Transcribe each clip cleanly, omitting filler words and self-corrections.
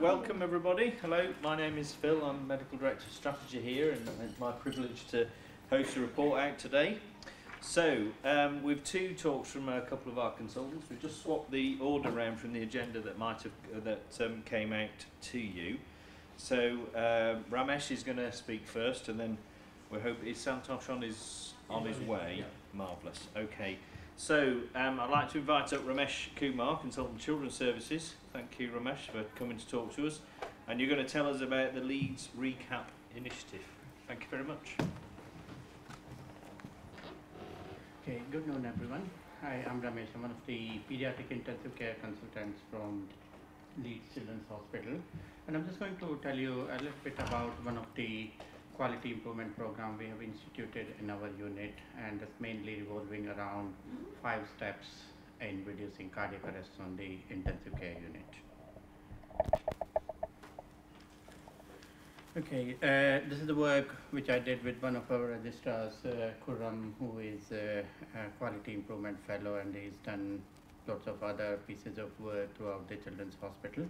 Welcome everybody. Hello, my name is Phil. I'm Medical Director of Strategy here, and it's my privilege to host a report out today. So, we've two talks from a couple of our consultants. We've just swapped the order around from the agenda that came out to you. So, Ramesh is going to speak first, and then we hope is Santosh on his way. Yeah. Marvellous. Okay. So, I'd like to invite up Ramesh Kumar, Consultant Children's Services. Thank you, Ramesh, for coming to talk to us. And you're going to tell us about the Leeds Recap Initiative. Thank you very much. Okay, good noon everyone. Hi, I'm Ramesh. I'm one of the pediatric intensive care consultants from Leeds Children's Hospital. And I'm just going to tell you a little bit about one of the quality improvement program we have instituted in our unit, and it's mainly revolving around 5 steps in reducing cardiac arrests on the intensive care unit. Okay, this is the work which I did with one of our registrars, Khurram, who is a quality improvement fellow, and he's done lots of other pieces of work throughout the Children's Hospital.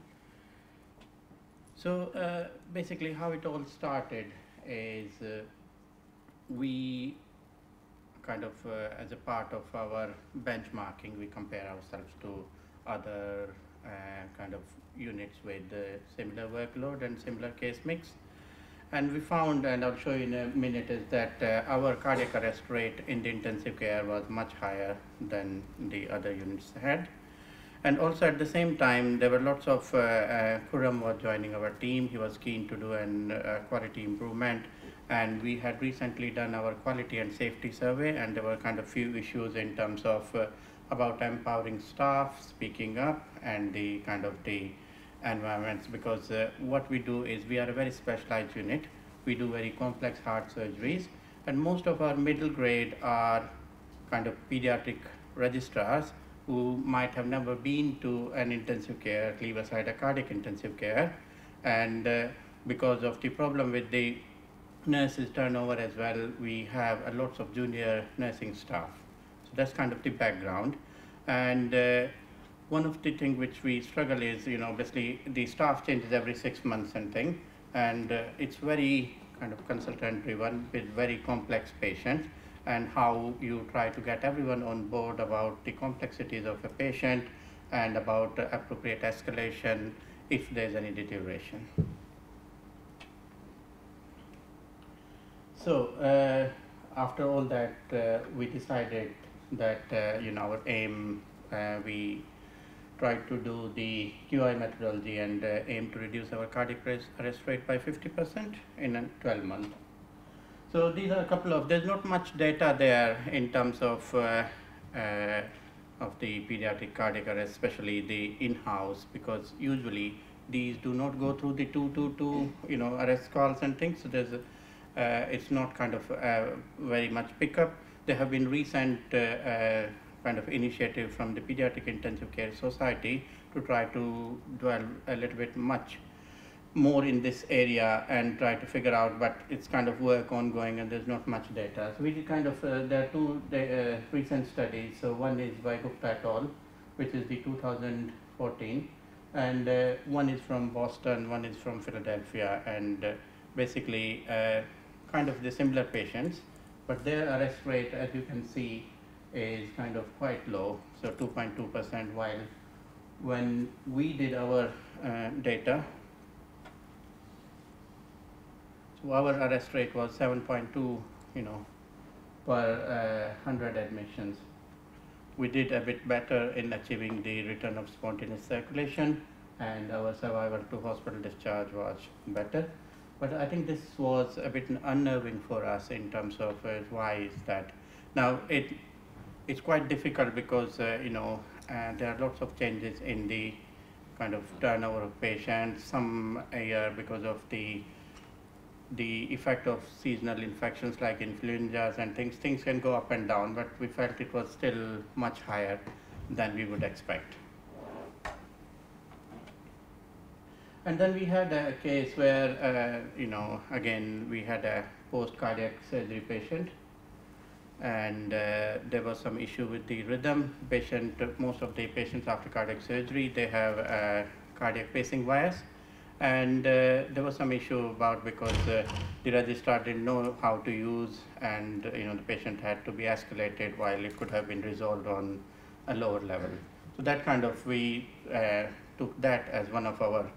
So basically how it all started is we kind of as a part of our benchmarking, we compare ourselves to other kind of units with similar workload and similar case mix, and we found, and I'll show you in a minute, is that our cardiac arrest rate in the intensive care was much higher than the other units had. And also at the same time, there were lots of, Khurram was joining our team. He was keen to do an quality improvement. And we had recently done our quality and safety survey, and there were kind of few issues in terms of about empowering staff, speaking up, and the kind of the environments, because what we do is we are a very specialized unit. We do very complex heart surgeries, and most of our middle grade are kind of pediatric registrars who might have never been to an intensive care, leave aside a cardiac intensive care, and because of the problem with the nurses turnover as well, we have a lots of junior nursing staff. So that's kind of the background. And one of the things which we struggle is, obviously the staff changes every 6 months and thing, and it's very kind of consultant driven with very complex patients, and how you try to get everyone on board about the complexities of a patient and about appropriate escalation if there's any deterioration. So after all that, we decided that our aim, we tried to do the QI methodology and aim to reduce our cardiac arrest rate by 50% in a 12 months. So these are a couple of, there's not much data there in terms of the pediatric cardiac arrest, especially the in-house, because usually these do not go through the 222, arrest calls and things. So there's it's not kind of very much pickup. There have been recent kind of initiative from the Pediatric Intensive Care Society to try to dwell a little bit much more in this area and try to figure out, but it's kind of work ongoing and there's not much data. So we did kind of, there are two recent studies. So one is by Gupta et al., which is the 2014, and one is from Boston, one is from Philadelphia, and basically kind of the similar patients, but their arrest rate, as you can see, is kind of quite low, so 2.2%, while when we did our data, so our arrest rate was 7.2, per 100 admissions. We did a bit better in achieving the return of spontaneous circulation, and our survival to hospital discharge was better. But I think this was a bit unnerving for us in terms of why is that. Now it's quite difficult because there are lots of changes in the kind of turnover of patients. Some year because of the effect of seasonal infections like influenzas and things can go up and down, but we felt it was still much higher than we would expect. And then we had a case where, again, we had a post-cardiac surgery patient, and there was some issue with the rhythm. Most of the patients after cardiac surgery, they have cardiac pacing bias, And there was some issue about because the registrar didn't know how to use, and the patient had to be escalated while it could have been resolved on a lower level. So that kind of we took that as one of our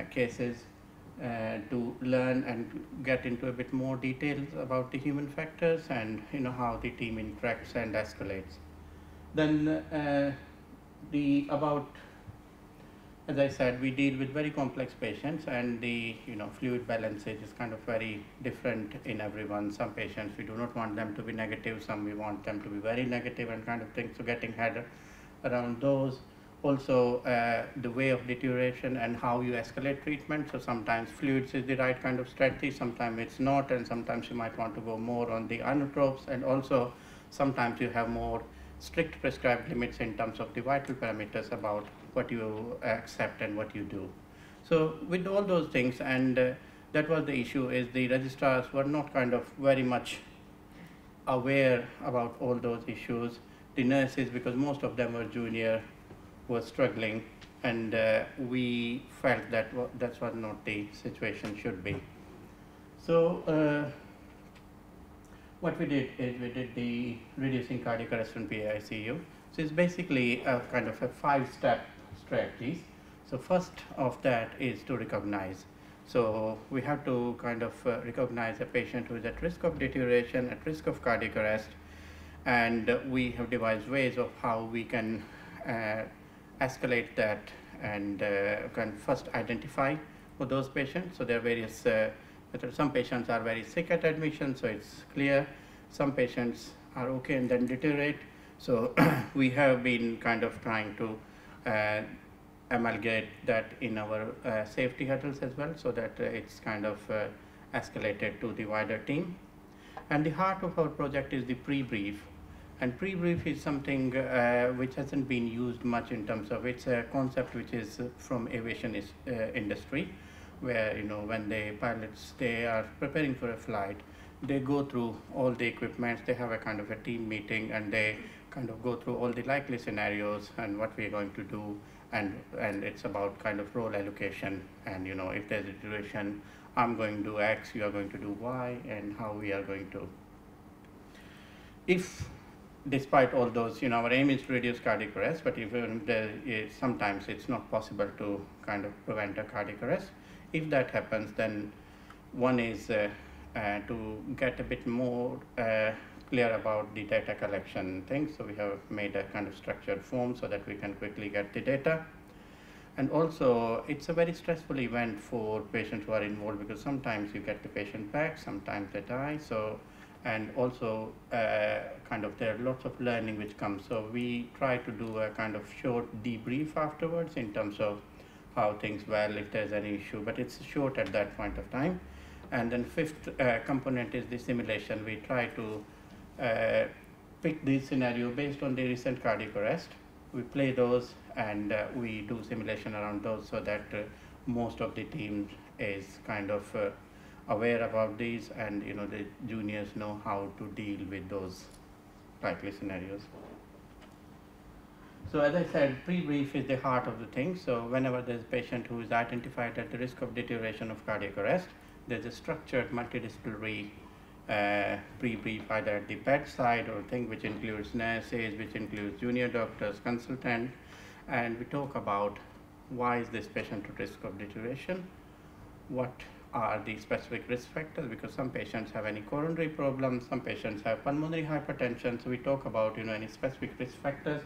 cases to learn and get into a bit more details about the human factors and how the team interacts and escalates. Then the about as I said, we deal with very complex patients, and the fluid balance is kind of very different in everyone. Some patients we do not want them to be negative, some we want them to be very negative, and kind of things. So getting head around those. Also, the way of deterioration and how you escalate treatment. So sometimes fluids is the right kind of strategy, sometimes it's not, and sometimes you might want to go more on the inotropes, and also sometimes you have more strict prescribed limits in terms of the vital parameters about what you accept and what you do. So with all those things, and that was the issue, is the registrars were not kind of very much aware about all those issues. The nurses, because most of them were junior, were struggling, and we felt that that's what not the situation should be. So what we did is we did the reducing cardiac arrest and PICU. So it's basically a kind of a 5-step strategies. So first of that is to recognize. So we have to kind of recognize a patient who is at risk of deterioration, at risk of cardiac arrest, and we have devised ways of how we can escalate that and can first identify for those patients. So there are various some patients are very sick at admission, so it's clear. Some patients are okay and then deteriorate. So we have been kind of trying to amalgamate that in our safety huddles as well, so that it's kind of escalated to the wider team. And the heart of our project is the pre-brief. And pre-brief is something which hasn't been used much in terms of, it's a concept which is from aviation industry, where when the pilots, they are preparing for a flight, they go through all the equipment, they have a kind of a team meeting, and they kind of go through all the likely scenarios and what we're going to do, and it's about kind of role allocation, and if there's a duration, I'm going to do X, you are going to do Y, and how we are going to. If despite all those, our aim is to reduce cardiac arrest, but even there is, sometimes it's not possible to kind of prevent a cardiac arrest. If that happens, then one is to get a bit more clear about the data collection things. So we have made a kind of structured form so that we can quickly get the data. And also, it's a very stressful event for patients who are involved, because sometimes you get the patient back, sometimes they die. So, and also kind of there are lots of learning which comes. So we try to do a kind of short debrief afterwards in terms of how things well, if there's any issue, but it's short at that point of time. And then fifth component is the simulation. We try to pick the scenario based on the recent cardiac arrest. We play those, and we do simulation around those, so that most of the team is kind of aware about these, and the juniors know how to deal with those likely scenarios. So as I said, pre-brief is the heart of the thing. So whenever there's a patient who is identified at the risk of deterioration of cardiac arrest, there's a structured multidisciplinary pre-brief either at the bedside or thing, which includes nurses, which includes junior doctors, consultant, and we talk about why is this patient at risk of deterioration, what are the specific risk factors, because some patients have any coronary problems, some patients have pulmonary hypertension. So we talk about any specific risk factors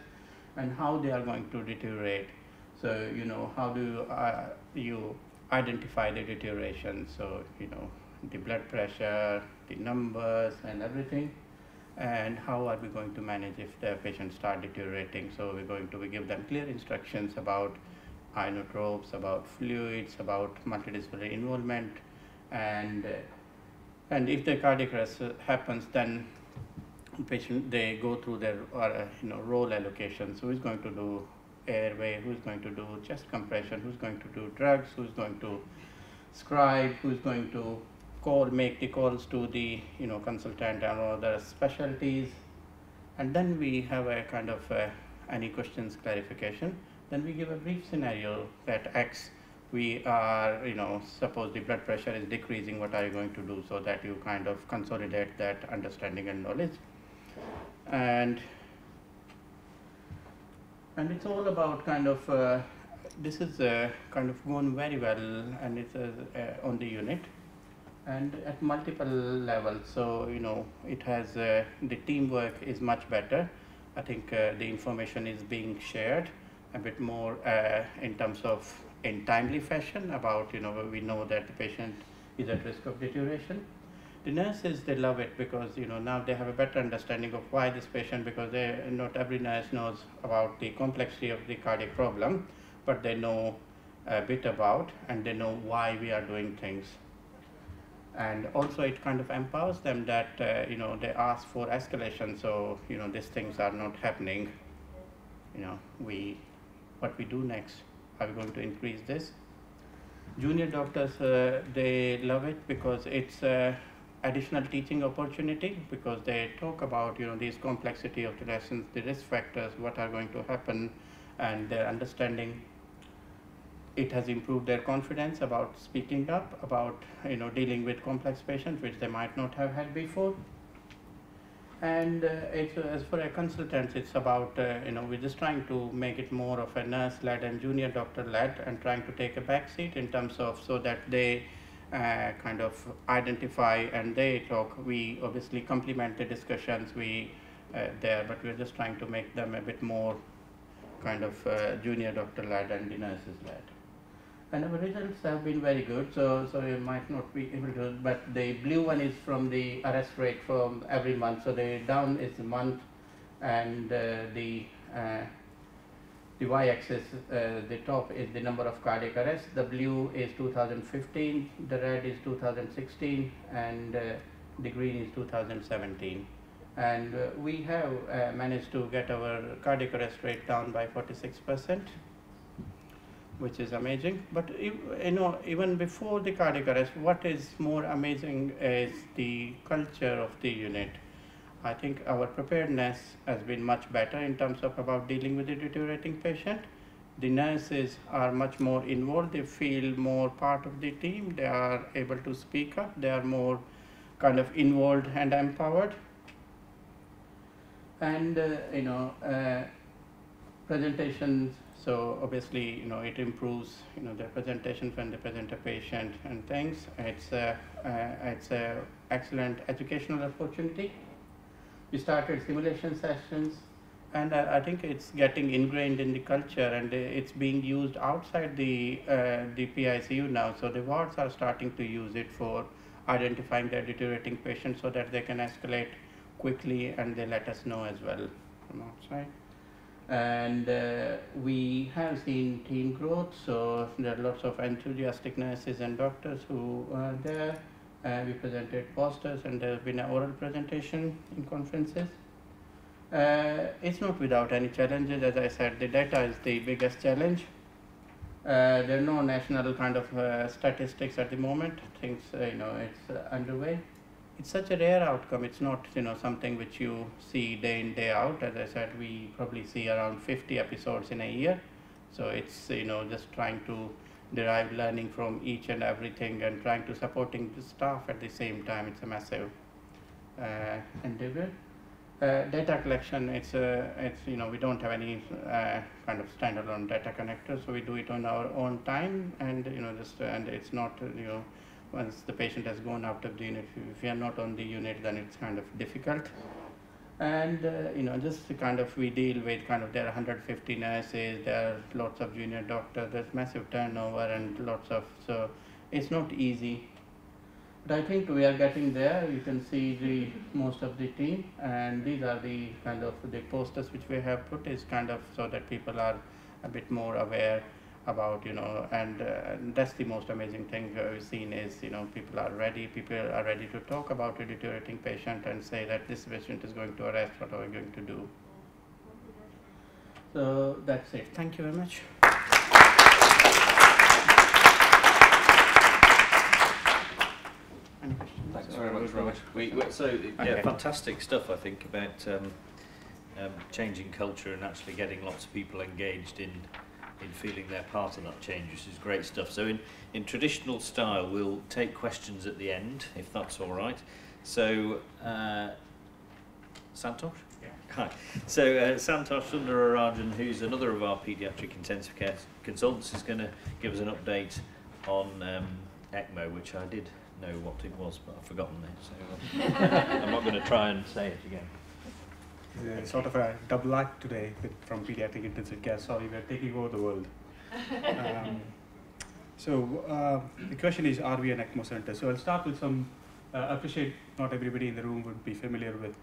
and how they are going to deteriorate. So how do you identify the deterioration? So the blood pressure, the numbers, and everything, and how are we going to manage if the patients start deteriorating. So we're going to give them clear instructions about inotropes, about fluids, about multidisciplinary involvement, and if the cardiac arrest happens, then patient, they go through their role allocation. So who's going to do airway, who's going to do chest compression, who's going to do drugs, who's going to scribe, who's going to make the calls to the consultant and other specialties. And then we have a kind of any questions clarification. Then we give a brief scenario that X, we are, suppose the blood pressure is decreasing, what are you going to do, so that you kind of consolidate that understanding and knowledge. And it's all about kind of, this is kind of gone very well, and it's on the unit and at multiple levels. So, it has, the teamwork is much better. I think the information is being shared a bit more in terms of in timely fashion about, we know that the patient is at risk of deterioration. The nurses, they love it because, now they have a better understanding of why this patient, because not every nurse knows about the complexity of the cardiac problem, but they know a bit about, and they know why we are doing things. And also it kind of empowers them that, they ask for escalation, so, these things are not happening. What we do next, are we going to increase this? Junior doctors, they love it because it's additional teaching opportunity, because they talk about, these complexity of the lessons, the risk factors, what are going to happen, and their understanding. It has improved their confidence about speaking up, about, dealing with complex patients, which they might not have had before. And as for a consultant, it's about, we're just trying to make it more of a nurse-led and junior doctor-led, and trying to take a back seat in terms of, so that they kind of identify and they talk. We obviously complement the discussions there, but we're just trying to make them a bit more kind of junior doctor-led and the nurses-led. And our results have been very good, so you might not be able to, but the blue one is from the arrest rate from every month. So the down is the month, and the y-axis, the top is the number of cardiac arrests. The blue is 2015, the red is 2016, and the green is 2017. And we have managed to get our cardiac arrest rate down by 46%. Which is amazing. But even before the cardiac arrest, what is more amazing is the culture of the unit. I think our preparedness has been much better in terms of about dealing with the deteriorating patient. The nurses are much more involved, they feel more part of the team, they are able to speak up, they are more kind of involved and empowered. And presentations, so obviously, it improves, their presentations when they present a patient and things. It's a excellent educational opportunity. We started simulation sessions, and I think it's getting ingrained in the culture, and it's being used outside the PICU now. So the wards are starting to use it for identifying their deteriorating patients, so that they can escalate quickly, and they let us know as well from outside. And we have seen team growth, so there are lots of enthusiastic nurses and doctors who are there. We presented posters, and there has been an oral presentation in conferences. It's not without any challenges. As I said, the data is the biggest challenge. There are no national kind of statistics at the moment. Things, it's underway. It's such a rare outcome. It's not, something which you see day in, day out. As I said, we probably see around 50 episodes in a year. So it's, just trying to derive learning from each and everything, and trying to supporting the staff at the same time. It's a massive endeavor. Data collection, it's we don't have any kind of standalone data connector, so we do it on our own time, and and it's not, once the patient has gone out of the unit, if we are not on the unit, then it's kind of difficult. And just kind of, we deal with kind of, there are 150 nurses, there are lots of junior doctors, there's massive turnover, and lots of, so it's not easy. But I think we are getting there. You can see most of the team, and these are the kind of the posters which we have put, is kind of so that people are a bit more aware about, and that's the most amazing thing we've seen is, people are ready to talk about a deteriorating patient and say that this patient is going to arrest, what are we going to do? So that's it. Thank you very much. Thanks very much, Ramesh. Okay. Fantastic stuff, I think, about changing culture and actually getting lots of people engaged in in feeling they're part of that change, which is great stuff. So in traditional style, we'll take questions at the end, if that's all right. So, Santosh? Yeah. Hi. So Santosh Sundararajan, who's another of our paediatric intensive care consultants, is going to give us an update on ECMO, which I did know what it was, but I've forgotten it. So I'm not going to try and say it again. It's sort of a double act today from pediatric intensive care. Sorry, we're taking over the world. The question is, are we an ECMO center? So I'll start with some, I appreciate not everybody in the room would be familiar with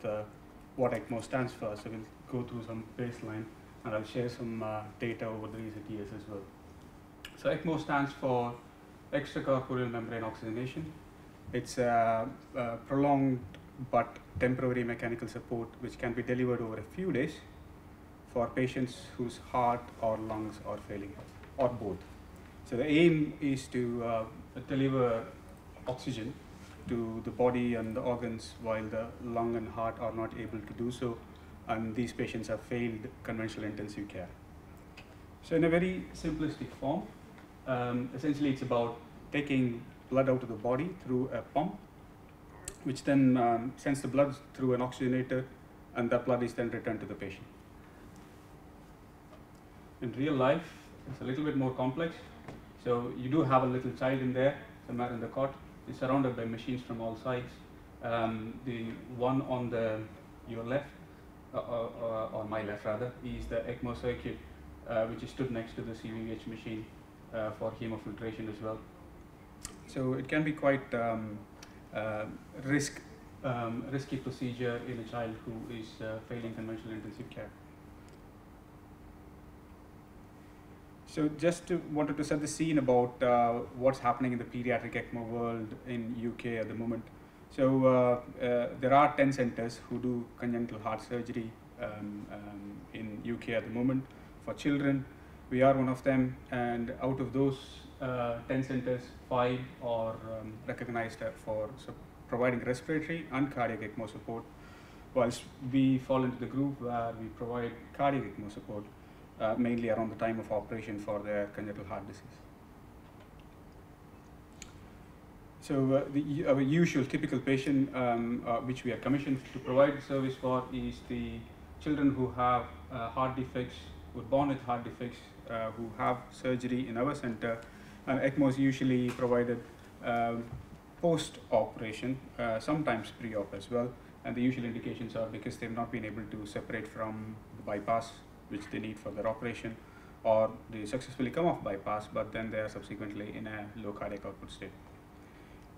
what ECMO stands for. So we'll go through some baseline and I'll share some data over the recent years as well. So ECMO stands for extracorporeal membrane oxygenation. It's a prolonged but temporary mechanical support which can be delivered over a few days for patients whose heart or lungs are failing, or both. So the aim is to deliver oxygen to the body and the organs while the lung and heart are not able to do so, and these patients have failed conventional intensive care. So in a very simplistic form, essentially it's about taking blood out of the body through a pump, which then sends the blood through an oxygenator, and that blood is then returned to the patient. In real life, it's a little bit more complex. So you do have a little child in there, somewhere in the cot. It's surrounded by machines from all sides. The one on your left, or my left rather, is the ECMO circuit, which is stood next to the CVH machine for hemofiltration as well. So it can be quite risky procedure in a child who is failing conventional intensive care. So just wanted to set the scene about what's happening in the pediatric ECMO world in UK at the moment. So there are 10 centers who do congenital heart surgery in UK at the moment for children. We are one of them, and out of those 10 centers, 5 are recognized for providing respiratory and cardiac ECMO support, whilst we fall into the group where we provide cardiac ECMO support mainly around the time of operation for their congenital heart disease. So our usual typical patient which we are commissioned to provide service for is the children who have heart defects, who are born with heart defects, who have surgery in our center, and ECMO is usually provided post-operation, sometimes pre-op as well, and the usual indications are because they've not been able to separate from the bypass which they need for their operation, or they successfully come off bypass but then they are subsequently in a low cardiac output state.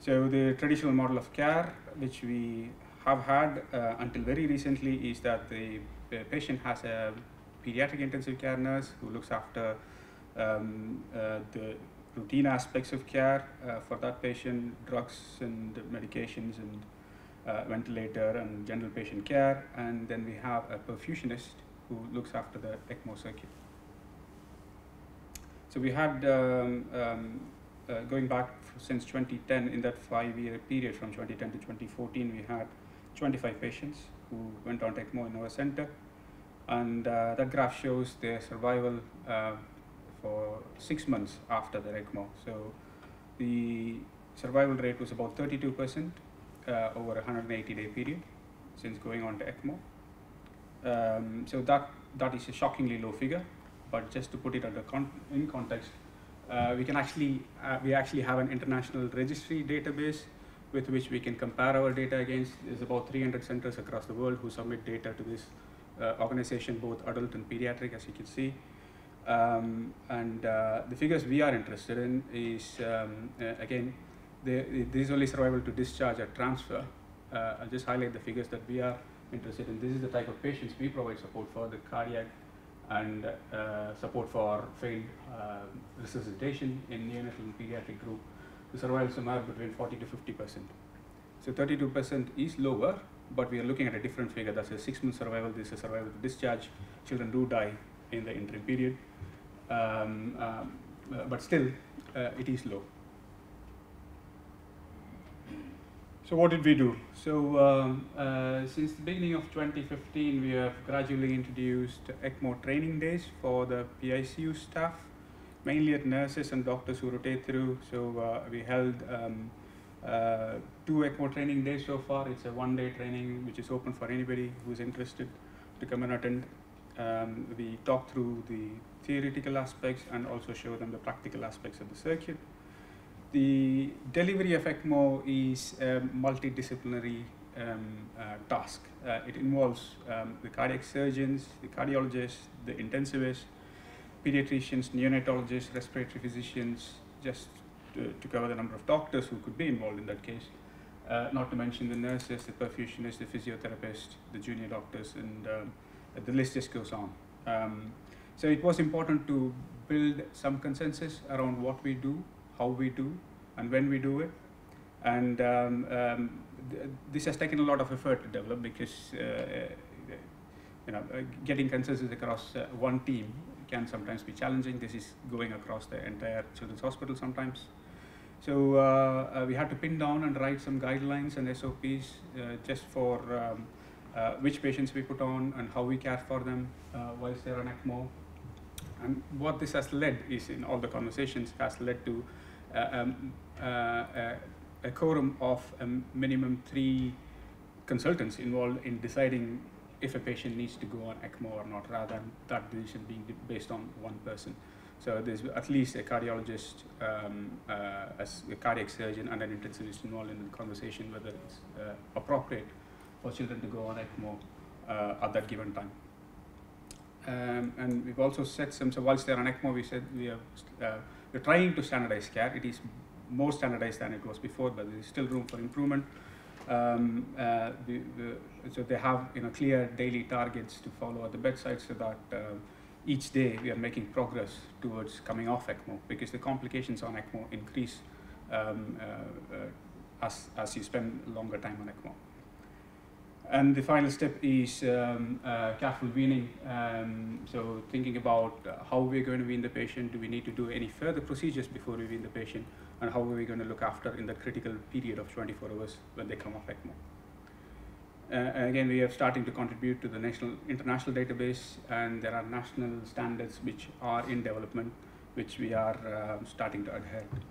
So the traditional model of care which we have had until very recently is that the patient has a pediatric intensive care nurse who looks after the routine aspects of care for that patient, drugs and medications and ventilator and general patient care, and then we have a perfusionist who looks after the ECMO circuit. So we had, going back since 2010, in that 5-year period from 2010 to 2014, we had 25 patients who went on ECMO in our center, and that graph shows their survival for 6 months after their ECMO. So the survival rate was about 32% over a 180-day period since going on to ECMO. So that is a shockingly low figure, but just to put it in context, we actually have an international registry database with which we can compare our data against. There's about 300 centers across the world who submit data to this organization, both adult and pediatric, as you can see. And the figures we are interested in is, again, this is only survival to discharge or transfer. I'll just highlight the figures that we are interested in. This is the type of patients we provide support for, the cardiac and support for failed resuscitation in neonatal and pediatric group. The survival somewhere between 40 to 50%. So 32% is lower, but we are looking at a different figure. That's a 6-month survival. This is a survival to discharge. Children do die in the interim period, but still it is low. So what did we do? So since the beginning of 2015, we have gradually introduced ECMO training days for the PICU staff, mainly at nurses and doctors who rotate through. So we held 2 ECMO training days so far. It's a 1-day training which is open for anybody who's interested to come and attend. We talk through the theoretical aspects and also show them the practical aspects of the circuit. The delivery of ECMO is a multidisciplinary task. It involves the cardiac surgeons, the cardiologists, the intensivists, pediatricians, neonatologists, respiratory physicians, just to cover the number of doctors who could be involved in that case. Not to mention the nurses, the perfusionists, the physiotherapists, the junior doctors, and the list just goes on. So it was important to build some consensus around what we do, how we do, and when we do it. And this has taken a lot of effort to develop because getting consensus across one team can sometimes be challenging. This is going across the entire children's hospital sometimes. So we had to pin down and write some guidelines and SOPs just for which patients we put on and how we care for them whilst they're on ECMO. And what this has led is, in all the conversations, has led to a quorum of a minimum 3 consultants involved in deciding if a patient needs to go on ECMO or not, rather than that decision being based on one person. So there's at least a cardiologist, a cardiac surgeon, and an intensivist involved in the conversation whether it's appropriate for children to go on ECMO at that given time. And we've also set some, so whilst they're on ECMO, we said we're trying to standardize care. It is more standardized than it was before, but there's still room for improvement. So they have clear daily targets to follow at the bedside, so that each day we are making progress towards coming off ECMO, because the complications on ECMO increase as you spend longer time on ECMO. And the final step is careful weaning. So thinking about how we're going to wean the patient. Do we need to do any further procedures before we wean the patient? And how are we going to look after in the critical period of 24 hours when they come off ECMO? And again, we are starting to contribute to the international database, and there are national standards which are in development, which we are starting to adhere to.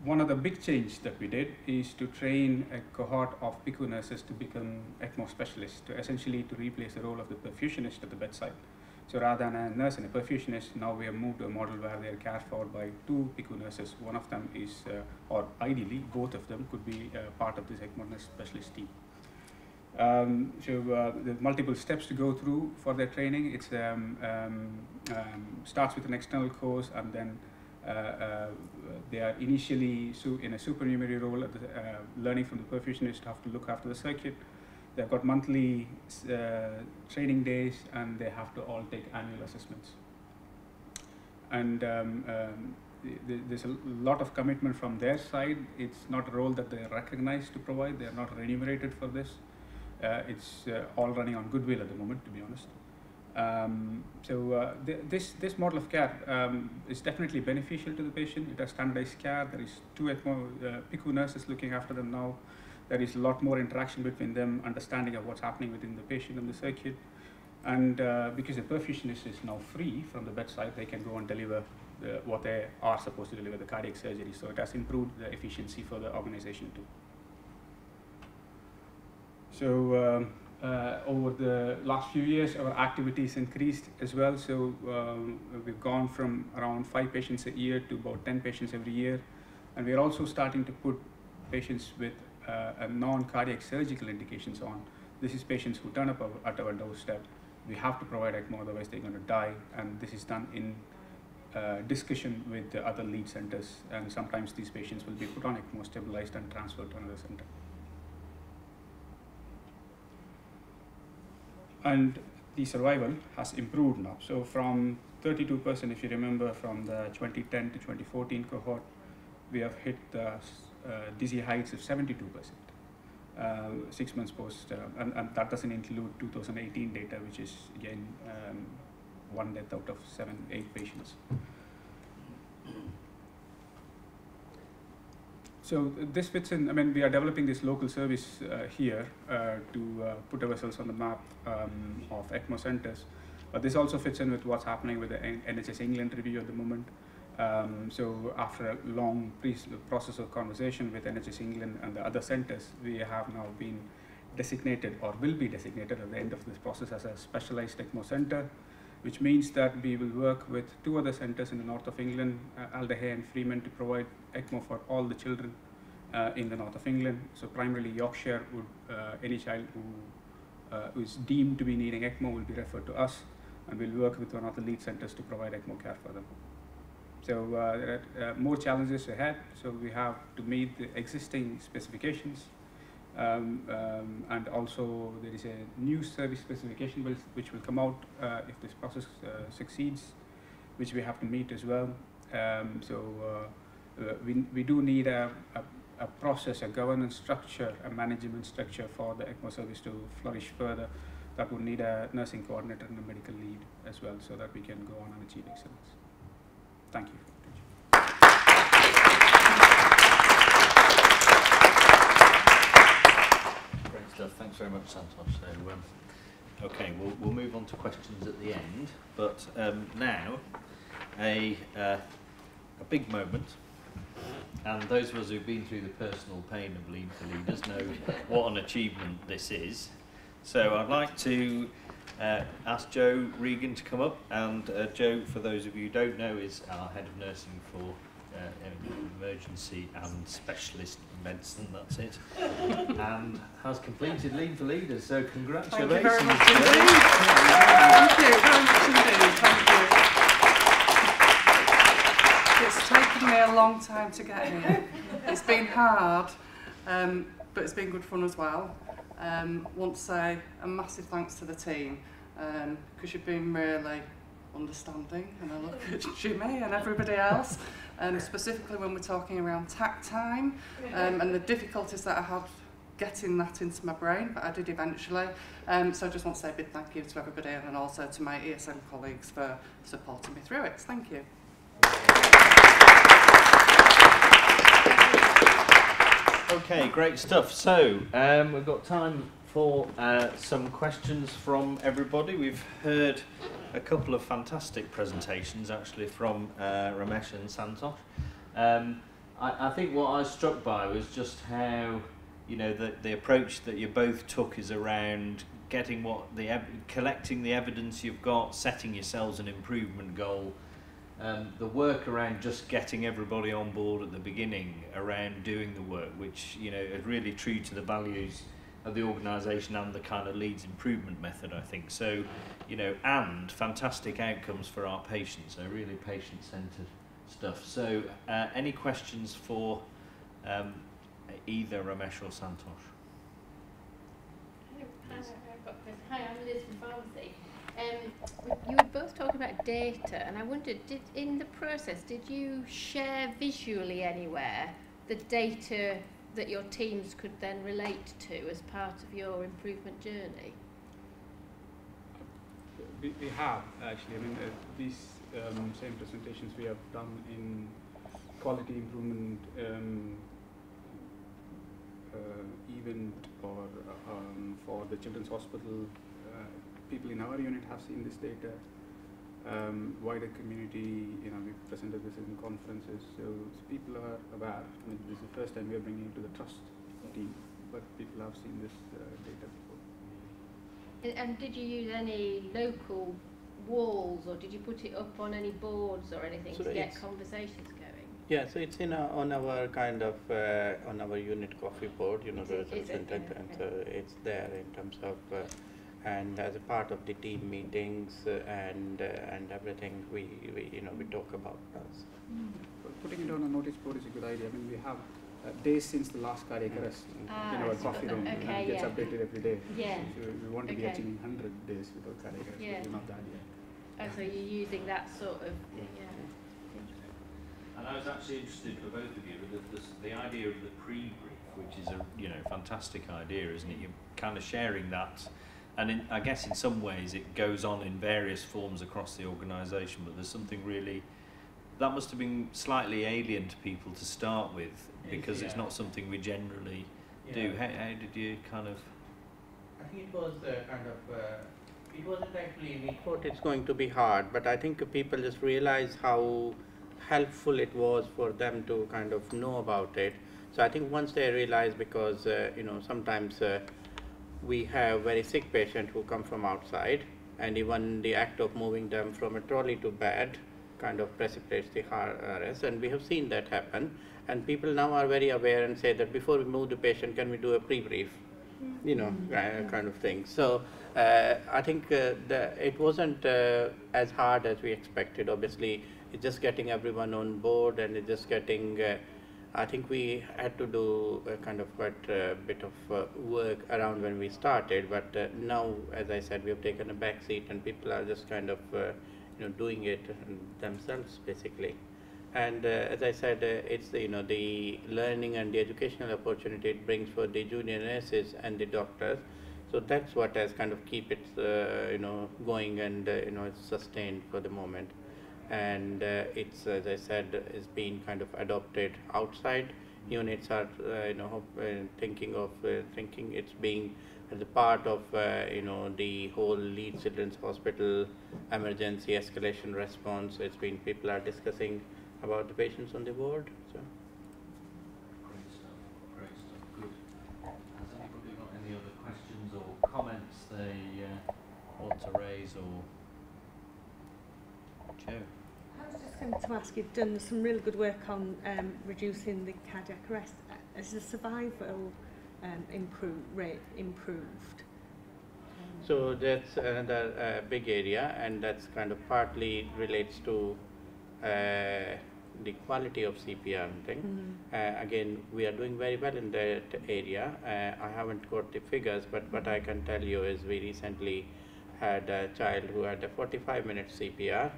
One of the big changes that we did is to train a cohort of PICU nurses to become ECMO specialists, to essentially to replace the role of the perfusionist at the bedside. So rather than a nurse and a perfusionist, now we have moved to a model where they are cared for by 2 PICU nurses. One of them is, or ideally both of them could be part of this ECMO nurse specialist team. So the multiple steps to go through for their training. It's starts with an external course, and then they are initially in a supernumerary role, learning from the perfusionist how to look after the circuit. They've got monthly training days, and they have to all take annual assessments. And there's a lot of commitment from their side. It's not a role that they're recognized to provide. They're not remunerated for this. It's all running on goodwill at the moment, to be honest. This model of care is definitely beneficial to the patient. It has standardized care. There is 2 ECMO PICU nurses looking after them now. There is a lot more interaction between them, understanding of what's happening within the patient and the circuit. And because the perfusionist is now free from the bedside, they can go and deliver what they are supposed to deliver, the cardiac surgery. So it has improved the efficiency for the organization too. So over the last few years, our activities increased as well. So we've gone from around 5 patients a year to about 10 patients every year. And we're also starting to put patients with a non-cardiac surgical indications on. This is patients who turn up at our doorstep. We have to provide ECMO, otherwise they're going to die. And this is done in discussion with the other lead centers. And sometimes these patients will be put on ECMO, stabilized, and transferred to another center. And the survival has improved now. So from 32%, if you remember, from the 2010 to 2014 cohort, we have hit the dizzy heights of 72%, 6 months post, and that doesn't include 2018 data, which is again 1 death out of 8 patients. So this fits in. I mean, we are developing this local service here to put ourselves on the map of ECMO centres. But this also fits in with what's happening with the NHS England review at the moment. So after a long process of conversation with NHS England and the other centres, we have now been designated, or will be designated at the end of this process, as a specialised ECMO centre, which means that we will work with 2 other centres in the north of England, Aldehay and Freeman, to provide ECMO for all the children in the north of England. So primarily Yorkshire, would any child who is deemed to be needing ECMO will be referred to us, and we'll work with one of the Leeds centres to provide ECMO care for them. So there are more challenges ahead, so we have to meet the existing specifications, and also there is a new service specification which will come out if this process succeeds, which we have to meet as well. We do need a process, a governance structure, a management structure for the ECMO service to flourish further. That would need a nursing coordinator and a medical lead as well, so that we can go on and achieve excellence. Thank you. Great stuff. Thanks very much, Santosh. So, okay, we'll move on to questions at the end, but now a big moment. And those of us who've been through the personal pain of Lead for Leaders know what an achievement this is. So I'd like to ask Joe Regan to come up, and Joe, for those of you who don't know, is our head of nursing for emergency and specialist medicine, that's it, and has completed Lead for Leaders, so congratulations. Thank you very much indeed. Thank you very much indeed, thank you. It's taken me a long time to get here. It's been hard, but it's been good fun as well. Want to say a massive thanks to the team, because you've been really understanding, and I look at Jimmy and everybody else, specifically when we're talking around tack time, and the difficulties that I had getting that into my brain, but I did eventually. So I just want to say a big thank you to everybody, and also to my ESM colleagues for supporting me through it. Thank you. Okay, great stuff. So we've got time for some questions from everybody. We've heard a couple of fantastic presentations actually from Ramesh and Santosh. I think what I was struck by was just how, you know, the approach that you both took is around getting collecting the evidence you've got, setting yourselves an improvement goal. The work around just getting everybody on board at the beginning around doing the work, which, you know, is really true to the values of the organisation and the kind of Leeds improvement method, I think. So, you know, and fantastic outcomes for our patients, so really patient-centred stuff. So, any questions for either Ramesh or Santosh? Hi, I'm Liz from Pharmacy. You were both talking about data, and I wondered, in the process, did you share visually anywhere the data that your teams could then relate to as part of your improvement journey? We have actually. I mean, these same presentations we have done in quality improvement event, or for the Children's Hospital. People in our unit have seen this data. Wider community, you know, we presented this in conferences, so people are aware. I mean, this is the first time we are bringing it to the trust team, but people have seen this data before. And did you use any local walls, or did you put it up on any boards or anything to get conversations going? Yeah, so it's in on our kind of on our unit coffee board, you know, the content, and so it's there in terms of. And as a part of the team meetings and everything, we talk about us. Putting it on a notice board is a good idea. I mean, we have days since the last cardiac arrest in our coffee room, and it gets updated every day. Yeah. So we want to be achieving 100 days without cardiac arrest. Yeah. We're not that yet. Oh, so you're using that sort of, And I was actually interested for both of you with the idea of the pre-brief, which is a fantastic idea, isn't it? You're kind of sharing that. And I guess in some ways it goes on in various forms across the organisation, but there's something really that must have been slightly alien to people to start with, because it's not something we generally do. How did you kind of... I think it was it wasn't actually, we thought it's going to be hard, but I think people just realized how helpful it was for them to kind of know about it. So I think once they realize, because sometimes we have very sick patients who come from outside, and even the act of moving them from a trolley to bed kind of precipitates the RS, and we have seen that happen. And people now are very aware and say that before we move the patient, can we do a pre-brief, kind of thing. So I think it wasn't as hard as we expected. Obviously, it's just getting everyone on board, and it's just getting. I think we had to do kind of quite a bit of work around when we started, but now, as I said, we have taken a back seat, and people are just kind of doing it themselves basically. And as I said, it's the learning and the educational opportunity it brings for the junior nurses and the doctors. So that's what has kind of keep it going, and it's sustained for the moment. And it's, as I said, is being kind of adopted outside. Units are thinking it's being as a part of the whole Leeds Children's Hospital emergency escalation response. It's been, people are discussing about the patients on the ward. So Great stuff, good. Has anybody got any other questions or comments they want to raise, or Joe? I was just going to ask, you've done some really good work on reducing the cardiac arrest. Has the survival rate improved? So that's another big area, and that's kind of partly relates to the quality of CPR thing. Again, we are doing very well in that area. I haven't got the figures, but what I can tell you is we recently had a child who had a 45-minute CPR,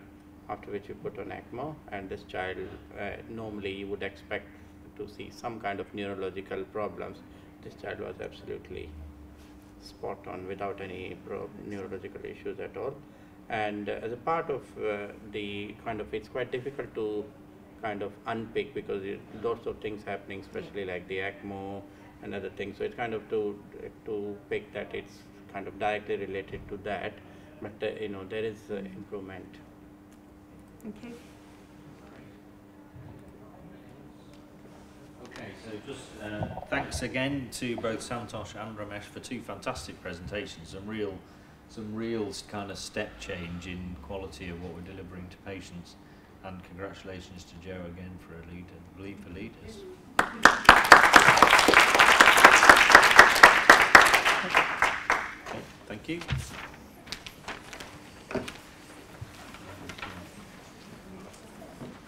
after which we put on ECMO, and this child, normally you would expect to see some kind of neurological problems. This child was absolutely spot on without any neurological issues at all. And as a part of the kind of, it's quite difficult to kind of unpick, because lots of things happening, especially like the ECMO and other things. So it's kind of to pick that it's kind of directly related to that, but there is improvement. Okay. Okay, so just thanks again to both Santosh and Ramesh for two fantastic presentations. Some real kind of step change in quality of what we're delivering to patients, and congratulations to Joe again for a lead for leaders. Okay, thank you.